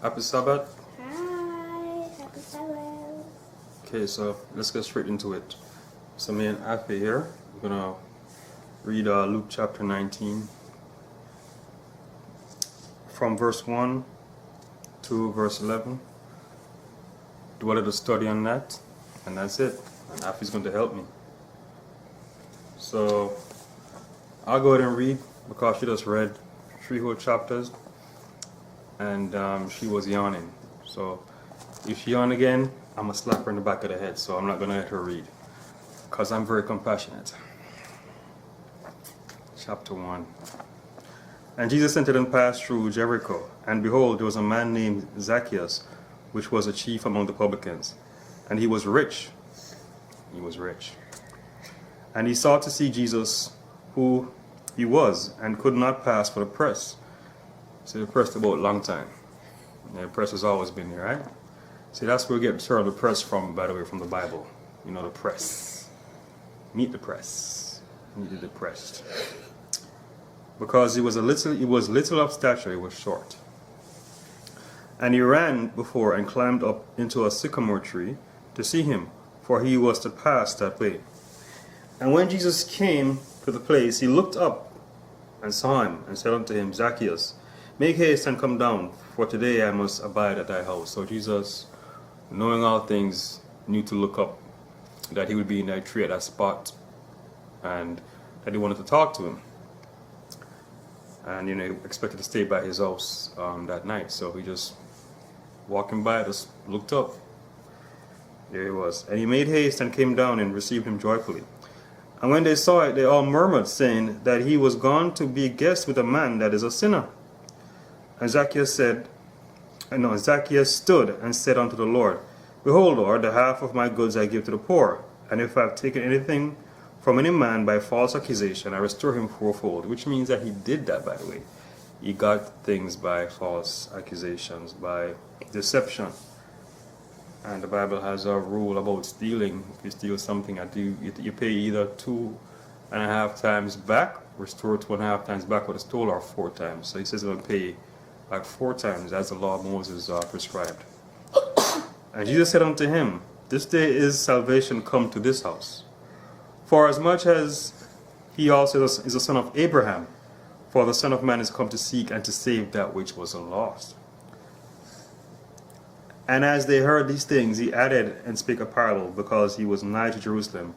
Happy Sabbath. Hi, happy Sabbath. Okay, so let's get straight into it. So me and Afi here, we're gonna read Luke chapter 19 from verse 1 to verse 11. Do a little study on that, and that's it. And Afi's going to help me. So I'll go ahead and read because she just read 3 whole chapters, and she was yawning. So if she yawn again, I'm gonna slap her in the back of the head. So I'm not gonna let her read because I'm very compassionate. Chapter 1. And Jesus entered and passed through Jericho, and behold, there was a man named Zacchaeus, which was a chief among the publicans, and he was rich. He was rich. And he sought to see Jesus, who he was, and could not pass for the press. So the press about a long time. Yeah, the press has always been there, right? See, that's where we get the term the press from, by the way, from the Bible. You know, the press. Meet the press. Meet the depressed. Because he was little of stature, he was short. And he ran before and climbed up into a sycamore tree to see him, for he was to pass that way. And when Jesus came to the place, he looked up and saw him, and said unto him, Zacchaeus, make haste and come down, for today I must abide at thy house. So Jesus, knowing all things, knew to look up, that he would be in that tree at that spot, and that he wanted to talk to him. And he expected to stay by his house that night. So he just, walking by, just looked up. There he was. And he made haste and came down and received him joyfully. And when they saw it, they all murmured, saying that he was gone to be a guest with a man that is a sinner. And Zacchaeus stood and said unto the Lord, Behold, Lord, the half of my goods I give to the poor. And if I have taken anything from any man by false accusation, I restore him fourfold. Which means that he did that, by the way. He got things by false accusations, by deception. And the Bible has a rule about stealing. If you steal something, you pay either 2.5 times back, restore 2.5 times back what is stole, or 4 times. So he says he's going to pay like 4 times, as the law of Moses prescribed. And Jesus said unto him, This day is salvation come to this house. For as much as he also is a son of Abraham, for the Son of Man is come to seek and to save that which was lost. And as they heard these things, he added and spake a parable, because he was nigh to Jerusalem,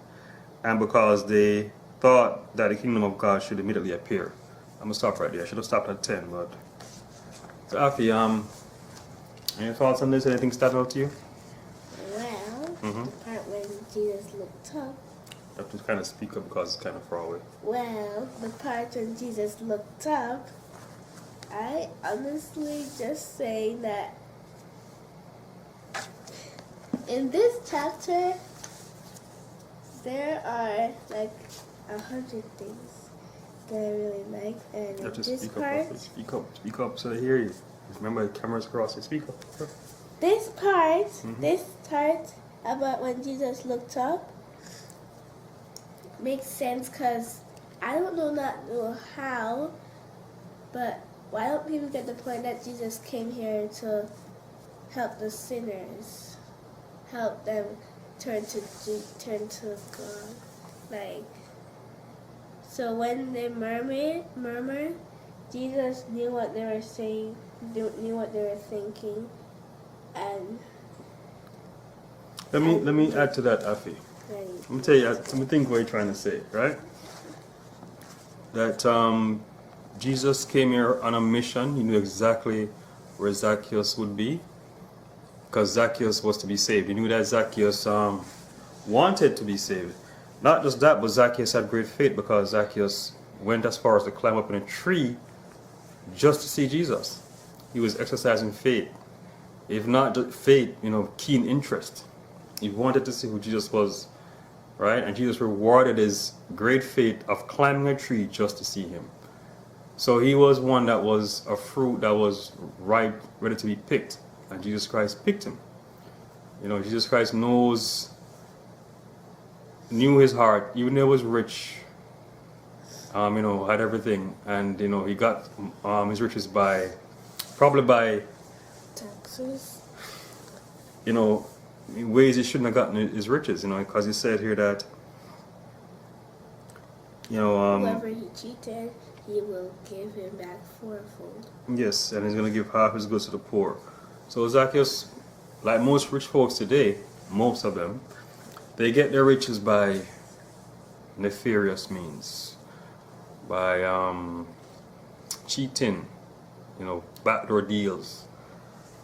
and because they thought that the kingdom of God should immediately appear. I'm going to stop right there. I should have stopped at 10, but... So, Afi, any thoughts on this? Anything stand out to you? Well, the part when Jesus looked up. You have to kind of speak up because it's kind of far away. Well, the part when Jesus looked up, I honestly just say that in this chapter, there are like 100 things that I really like, and You have to this speak part, up, speak up so they hear you. Remember, the camera's across, so speak up. this part about when Jesus looked up makes sense, because I don't know how, but why don't people get the point that Jesus came here to help the sinners, help them turn to God, like. So when they murmured, Jesus knew what they were saying, knew what they were thinking, and Let me add to that, Afi. Let me tell you, let me think what you're trying to say, right? That Jesus came here on a mission. He knew exactly where Zacchaeus would be, because Zacchaeus was to be saved. He knew that Zacchaeus wanted to be saved. Not just that, but Zacchaeus had great faith, because Zacchaeus went as far as to climb up in a tree just to see Jesus. He was exercising faith. If not just faith, keen interest. He wanted to see who Jesus was, right? And Jesus rewarded his great faith of climbing a tree just to see him. So he was one that was a fruit that was ripe, ready to be picked. And Jesus Christ picked him. Jesus Christ knew his heart, even though he was rich, had everything, and he got his riches probably by taxes. You know, in ways he shouldn't have gotten his riches, you know, because he said here that, you know, Whoever he cheated, he will give him back fourfold. yes, and he's going to give half his goods to the poor. So Zacchaeus, like most rich folks today, most of them, they get their riches by nefarious means, by cheating, you know, backdoor deals.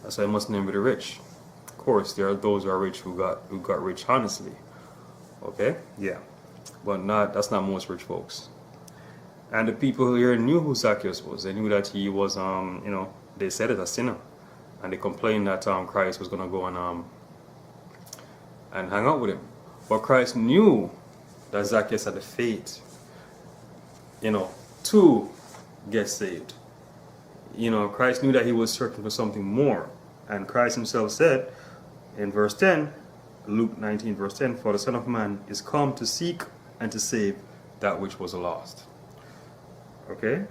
That's why I must name it the rich. Of course, there are those who are rich who got rich honestly. Okay, yeah, but that's not most rich folks. And the people here knew who Zacchaeus was. They knew that he was, you know, they said it, a sinner, and they complained that Christ was going to go and hang out with him. But Christ knew that Zacchaeus had the faith, you know, to get saved. You know, Christ knew that he was searching for something more. And Christ himself said in verse 10, Luke 19 verse 10, for the Son of Man is come to seek and to save that which was lost. Okay?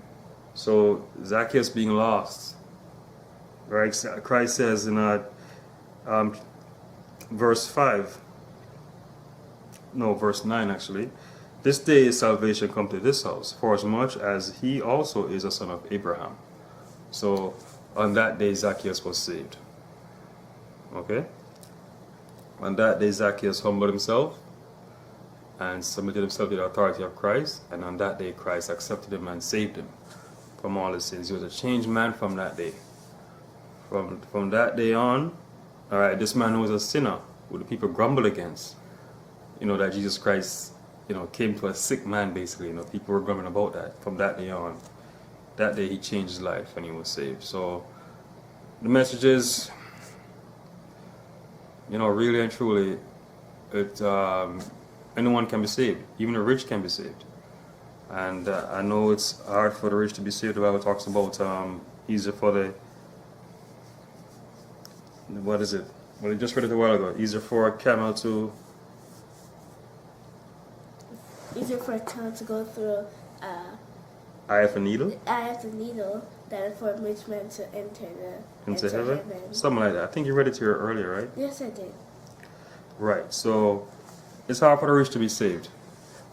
So Zacchaeus being lost, right? Christ says in verse 9 actually, this day is salvation come to this house, for as much as he also is a son of Abraham. So on that day Zacchaeus was saved. Okay? On that day Zacchaeus humbled himself and submitted himself to the authority of Christ, and on that day Christ accepted him and saved him from all his sins. He was a changed man from that day. From that day on, alright, this man was a sinner who the people grumbled against. You know, that Jesus Christ, you know, came to a sick man basically. You know, people were grumbling about that. From that day on, that day he changed his life and he was saved. So the message is, you know, really and truly, anyone can be saved. Even the rich can be saved. And I know it's hard for the rich to be saved. The Bible talks about easier for the, what is it? Well, I just read it a while ago. Easier for a camel to, Easier for a camel to go through eye of a needle than for a rich man to enter into heaven. Something like that. I think you read it here earlier, right? Yes, I did. Right. So it's hard for the rich to be saved.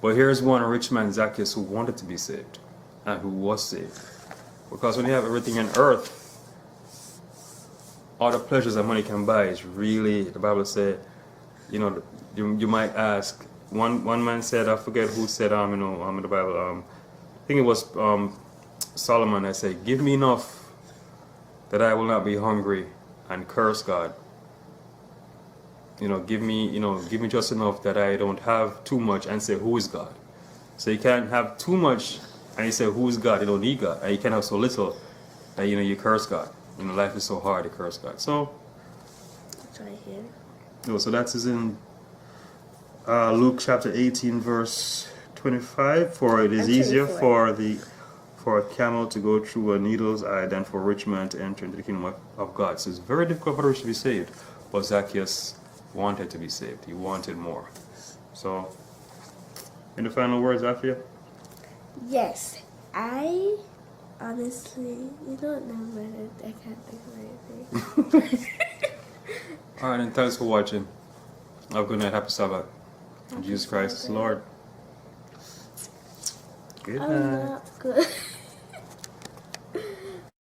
But here's one rich man, Zacchaeus, who wanted to be saved and who was saved. Because when you have everything in earth, all the pleasures that money can buy is really, the Bible said, you know, you might ask. One man said, I forget who said, in the Bible, I think it was Solomon that said, give me enough that I will not be hungry and curse God. You know, give me just enough that I don't have too much and say, who is God? So you can't have too much and you say, who is God? You don't need God. And you can't have so little that, you know, you curse God. You know, life is so hard to curse God. So, It's right here. you know, so that's in Luke chapter 18 verse 25. For it is easier for a camel to go through a needle's eye than for a rich man to enter into the kingdom of God. So it's very difficult for the rich to be saved. But Zacchaeus wanted to be saved. He wanted more. So, any final words, Afia? Yes, I honestly, you don't know, I can't think of anything. Alright, and thanks for watching. Have a good night. Happy Sabbath. Jesus Christ is Lord. Good I'm night. not good.